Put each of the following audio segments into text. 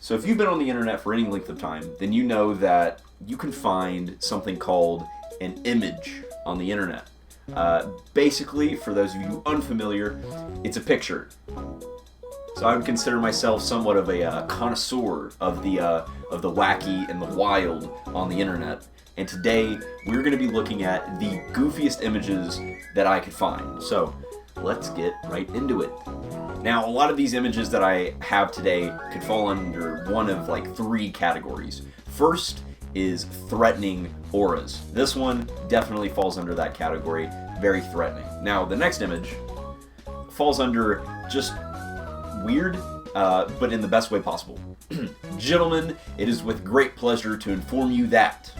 So if you've been on the internet for any length of time, then you know that you can find something called an image on the internet. Basically, for those of you unfamiliar, it's a picture. So I would consider myself somewhat of a connoisseur of the wacky and the wild on the internet. And today we're going to be looking at the goofiest images that I could find. So let's get right into it. Now, a lot of these images that I have today could fall under one of like 3 categories. First is threatening auras. This one definitely falls under that category, very threatening. Now, the next image falls under just weird, but in the best way possible. Gentlemen, it is with great pleasure to inform you that.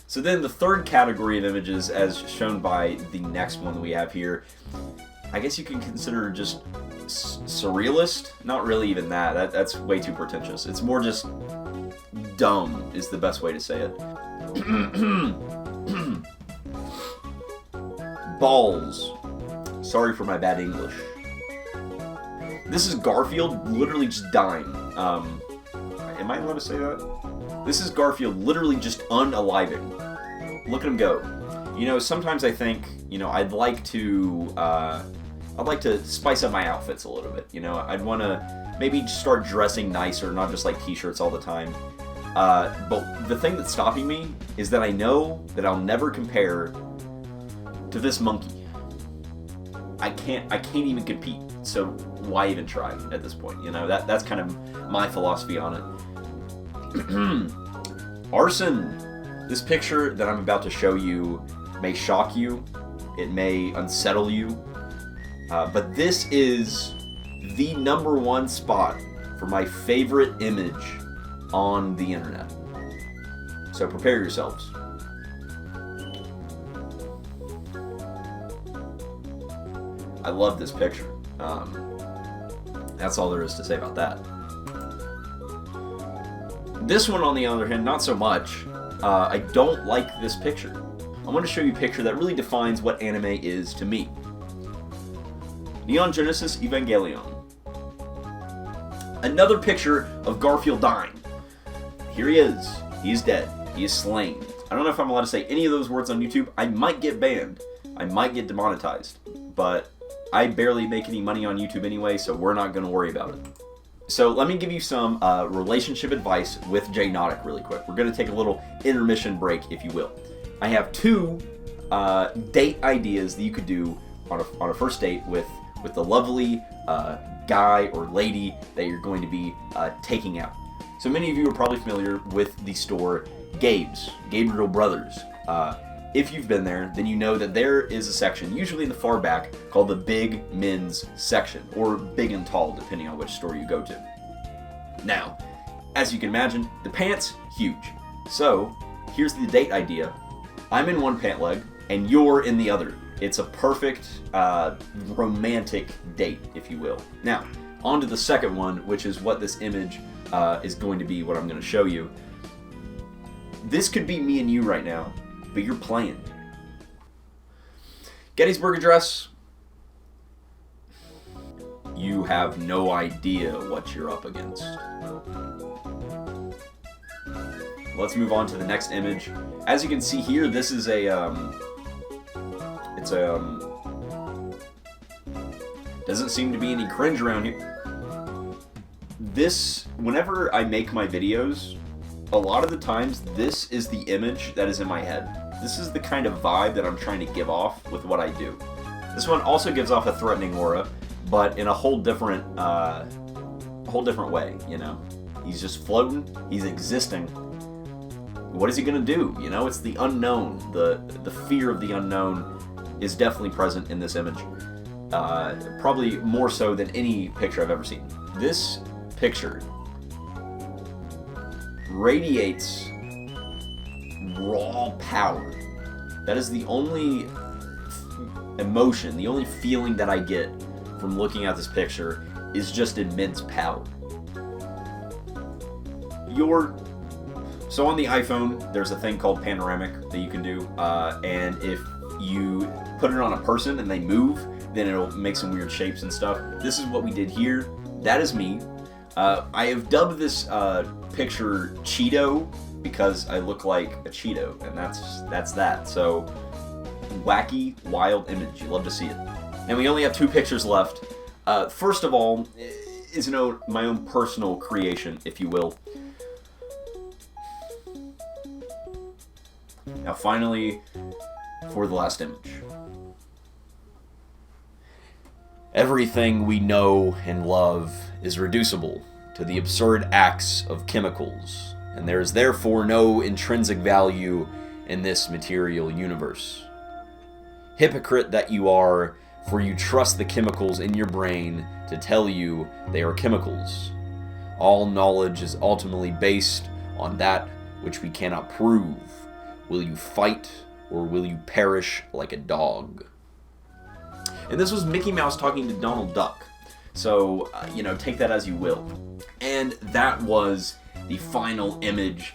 So then the third category of images, as shown by the next one that we have here, I guess you can consider just surrealist. Not really even that. That's way too pretentious. It's more just dumb is the best way to say it. Balls. Sorry for my bad English. This is Garfield literally just dying. Am I allowed to say that? This is Garfield literally just unaliving. Look at him go. You know, sometimes I think, you know, I'd like to spice up my outfits a little bit. You know, I'd want to maybe start dressing nicer, not just like t-shirts all the time. But the thing that's stopping me is that I know that I'll never compare to this monkey. I can't even compete. So why even try at this point? You know, that's kind of my philosophy on it. Arson. This picture that I'm about to show you may shock you. It may unsettle you. But this is the #1 spot for my favorite image on the internet. So prepare yourselves. I love this picture. That's all there is to say about that. This one, on the other hand, not so much. I don't like this picture. I want to show you a picture that really defines what anime is to me. Neon Genesis Evangelion. Another picture of Garfield dying. Here he is. He is dead. He is slain. I don't know if I'm allowed to say any of those words on YouTube. I might get banned. I might get demonetized. But I barely make any money on YouTube anyway, so we're not going to worry about it. So let me give you some relationship advice with Jaynautic really quick. We're going to take a little intermission break, if you will. I have 2 date ideas that you could do on a first date with the lovely guy or lady that you're going to be taking out. So many of you are probably familiar with the store Gabriel Brothers. If you've been there, then you know that there is a section, usually in the far back, called the Big Men's section, or Big and Tall, depending on which store you go to. Now, as you can imagine, the pants, huge. So, here's the date idea. I'm in one pant leg, and you're in the other. It's a perfect romantic date, if you will. Now, on to the second one, which is what this image is going to be, what I'm going to show you. This could be me and you right now, but you're playing. Gettysburg Address. You have no idea what you're up against. Let's move on to the next image. As you can see here, this is doesn't seem to be any cringe around here. This, whenever I make my videos, a lot of the times this is the image that is in my head. This is the kind of vibe that I'm trying to give off with what I do. This one also gives off a threatening aura, but in a whole different way, you know. He's just floating, he's existing. What is he gonna do? You know, it's the unknown. The fear of the unknown is definitely present in this image. Probably more so than any picture I've ever seen. This picture radiates raw power. That is the only emotion, the only feeling that I get from looking at this picture is just immense power. So on the iPhone, there's a thing called panoramic that you can do, and if you put it on a person and they move, then it'll make some weird shapes and stuff. This is what we did here. That is me. I have dubbed this picture Cheeto because I look like a Cheeto, and that's that. So, wacky, wild image. You love to see it. And we only have 2 pictures left. First of all, is my own personal creation, if you will. Now, finally, for the last image. Everything we know and love is reducible to the absurd acts of chemicals, and there is therefore no intrinsic value in this material universe. Hypocrite that you are, for you trust the chemicals in your brain to tell you they are chemicals. All knowledge is ultimately based on that which we cannot prove. Will you fight, or will you perish like a dog? And this was Mickey Mouse talking to Donald Duck. So, take that as you will. And that was the final image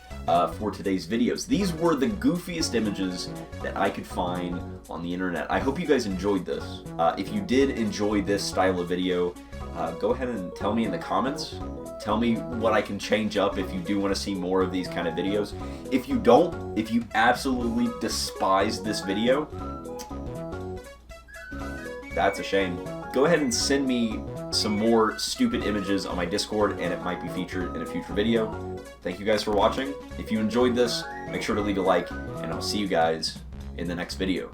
for today's videos. These were the goofiest images that I could find on the internet. I hope you guys enjoyed this. If you did enjoy this style of video, go ahead and tell me in the comments. Tell me what I can change up if you do want to see more of these kind of videos. If you don't, if you absolutely despise this video, that's a shame. Go ahead and send me some more stupid images on my Discord, and it might be featured in a future video. Thank you guys for watching. If you enjoyed this, make sure to leave a like, and I'll see you guys in the next video.